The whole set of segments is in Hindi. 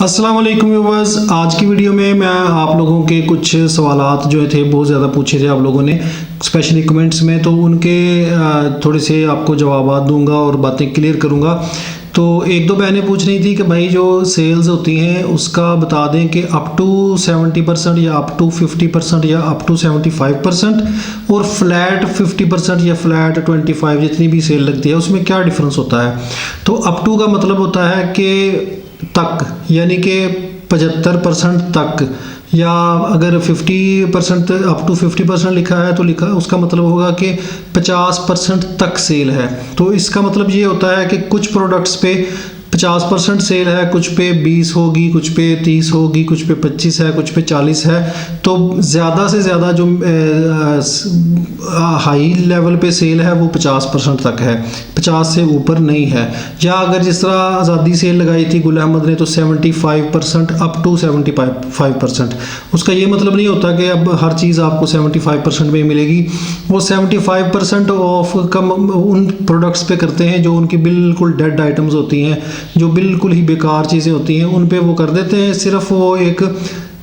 अस्सलाम वालेकुम व्यूअर्स। आज की वीडियो में मैं आप लोगों के कुछ सवालात जो थे बहुत ज़्यादा पूछे थे आप लोगों ने, स्पेशली कमेंट्स में, तो उनके थोड़े से आपको जवाब दूंगा और बातें क्लियर करूंगा। तो एक दो बहनें पूछ रही थी कि भाई जो सेल्स होती हैं उसका बता दें कि अप टू 70% या अप टू 50% या अप टू 75% और फ्लैट 50% या फ्लैट 25 जितनी भी सेल लगती है उसमें क्या डिफरेंस होता है। तो अप टू का मतलब होता है कि तक, यानी कि 75% तक, या अगर 50% अप टू 50% लिखा है तो लिखा उसका मतलब होगा कि 50% तक सेल है। तो इसका मतलब ये होता है कि कुछ प्रोडक्ट्स पे 50% सेल है, कुछ पे 20 होगी, कुछ पे 30 होगी, कुछ पे 25 है, कुछ पे 40 है। तो ज़्यादा से ज़्यादा जो हाई लेवल पे सेल है वो 50% तक है, 50 से ऊपर नहीं है। या अगर जिस तरह आज़ादी सेल लगाई थी गुल अहमद ने तो 75% अप टू 75%। उसका ये मतलब नहीं होता कि अब हर चीज़ आपको 75% में मिलेगी। वो 75% ऑफ कम उन प्रोडक्ट्स पे करते हैं जो उनकी बिल्कुल डेड आइटम्स होती हैं, जो बिल्कुल ही बेकार चीज़ें होती हैं, उन पे वो कर देते हैं। सिर्फ वो एक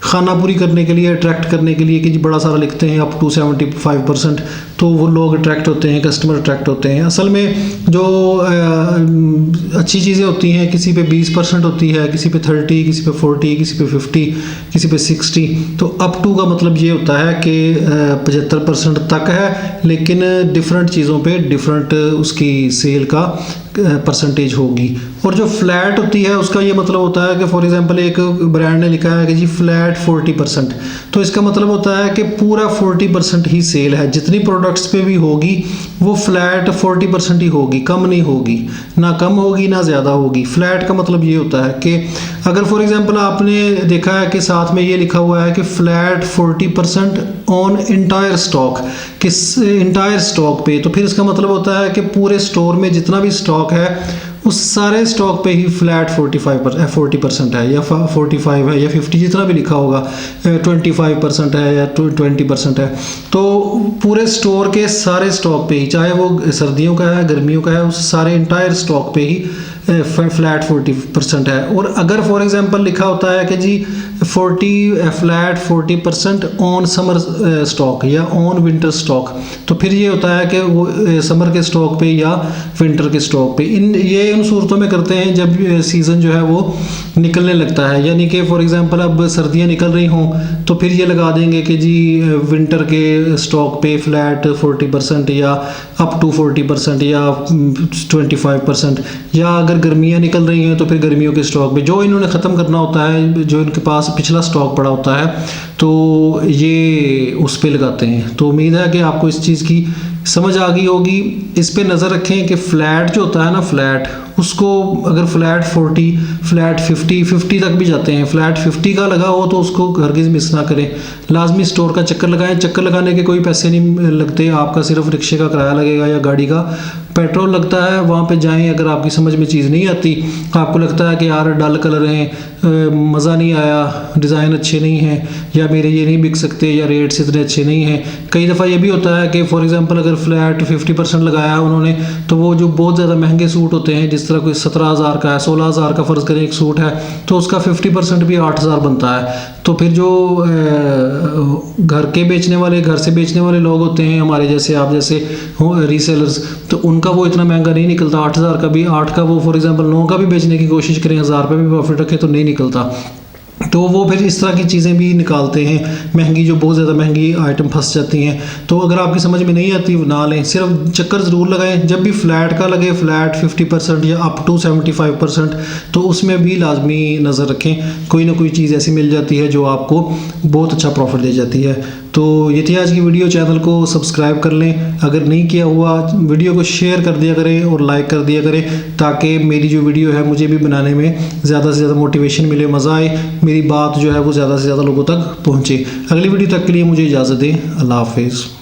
खाना पूरी करने के लिए, अट्रैक्ट करने के लिए कि जी बड़ा सारा लिखते हैं अप टू 75%, तो वो लोग अट्रैक्ट होते हैं, कस्टमर अट्रैक्ट होते हैं। असल में जो अच्छी चीज़ें होती हैं, किसी पे 20% होती है, किसी पे 30, किसी पे 40, किसी पे 50, किसी पे 60। तो अप टू का मतलब ये होता है कि 75% तक है, लेकिन डिफरेंट चीज़ों पे डिफरेंट उसकी सेल का परसेंटेज होगी। और जो फ्लैट होती है उसका ये मतलब होता है कि फॉर एग्जांपल एक ब्रांड ने लिखा है कि जी फ्लैट 40%, तो इसका मतलब होता है कि पूरा 40% ही सेल है, जितनी प्रोडक्ट्स पे भी होगी वो फ्लैट 40% ही होगी, कम नहीं होगी, ना कम होगी ना ज़्यादा होगी। फ्लैट का मतलब ये होता है कि अगर फॉर एग्जांपल आपने देखा है कि साथ में ये लिखा हुआ है कि फ्लैट 40% ऑन इंटायर स्टॉक, किस इंटायर स्टॉक पे, तो फिर इसका मतलब होता है कि पूरे स्टोर में जितना भी स्टॉक है उस सारे स्टॉक पे ही फ्लैट 40% है, या 45 है, या 50 जितना भी लिखा होगा, 25% है या 20% है। तो पूरे स्टोर के सारे स्टॉक पे ही, चाहे वो सर्दियों का है गर्मियों का है, उस सारे इंटायर स्टॉक पे ही फ्लैट 40% है। और अगर फॉर एग्जांपल लिखा होता है कि जी फ्लैट 40% ऑन समर स्टॉक या ऑन विंटर स्टॉक, तो फिर ये होता है कि वो समर के स्टॉक पे या विंटर के स्टॉक पे, ये इन सूरतों में करते हैं जब सीज़न जो है वो निकलने लगता है। यानी कि फॉर एग्जांपल अब सर्दियां निकल रही हों तो फिर ये लगा देंगे कि जी विंटर के स्टॉक पे फ्लैट 40% या अप टू 40% या 25%। या अगर गर्मियां निकल रही हैं तो फिर गर्मियों के स्टॉक पे जो इन्होंने ख़त्म करना होता है, जो इनके पास पिछला स्टॉक पड़ा होता है, तो ये उस पे लगाते हैं। तो उम्मीद है कि आपको इस चीज़ की समझ आ गई होगी। इस पे नज़र रखें कि फ्लैट जो होता है ना, फ्लैट उसको अगर फ्लैट 40, फ्लैट 50 तक भी जाते हैं, फ्लैट 50 का लगा हो तो उसको हरगिज़ मिस ना करें। लाजमी स्टोर का चक्कर लगाएं। चक्कर लगाने के कोई पैसे नहीं लगते, आपका सिर्फ रिक्शे का किराया लगेगा या गाड़ी का पेट्रोल लगता है। वहाँ पे जाएं। अगर आपकी समझ में चीज़ नहीं आती, आपको लगता है कि यार डल कलर हैं, मज़ा नहीं आया, डिज़ाइन अच्छे नहीं हैं, या मेरे ये नहीं बिक सकते, या रेट्स इतने अच्छे नहीं हैं। कई दफ़ा ये भी होता है कि फॉर एग्जांपल अगर फ्लैट 50% लगाया है उन्होंने, तो वो जो बहुत ज़्यादा महंगे सूट होते हैं, जिस तरह कोई 17,000 का है, 16,000 का फ़र्ज़ करें एक सूट है, तो उसका 50% भी 8,000 बनता है। तो फिर जो घर के बेचने वाले, घर से बेचने वाले लोग होते हैं हमारे जैसे, आप जैसे रीसेलर्स, तो उनका वो इतना महंगा नहीं निकलता। 8,000 का भी, 8 का वो फॉर एग्जांपल 9 का भी बेचने की कोशिश करें, 1,000 रुपये भी प्रॉफिट रखें तो नहीं निकलता। तो वो फिर इस तरह की चीज़ें भी निकालते हैं महंगी, जो बहुत ज़्यादा महंगी आइटम फंस जाती हैं। तो अगर आपकी समझ में नहीं आती ना लें, सिर्फ चक्कर ज़रूर लगाएं। जब भी फ्लैट का लगे, फ्लैट 50% या अप टू 75%, तो उसमें भी लाजमी नज़र रखें। कोई ना कोई चीज़ ऐसी मिल जाती है जो आपको बहुत अच्छा प्रॉफिट दे जाती है। तो ये थी आज की वीडियो। चैनल को सब्सक्राइब कर लें अगर नहीं किया हुआ, वीडियो को शेयर कर दिया करें और लाइक कर दिया करें, ताकि मेरी जो वीडियो है मुझे भी बनाने में ज़्यादा से ज़्यादा मोटिवेशन मिले, मज़ा आए, मेरी बात जो है वो ज़्यादा से ज़्यादा लोगों तक पहुँचे। अगली वीडियो तक के लिए मुझे इजाज़त दें। अल्लाह हाफिज़।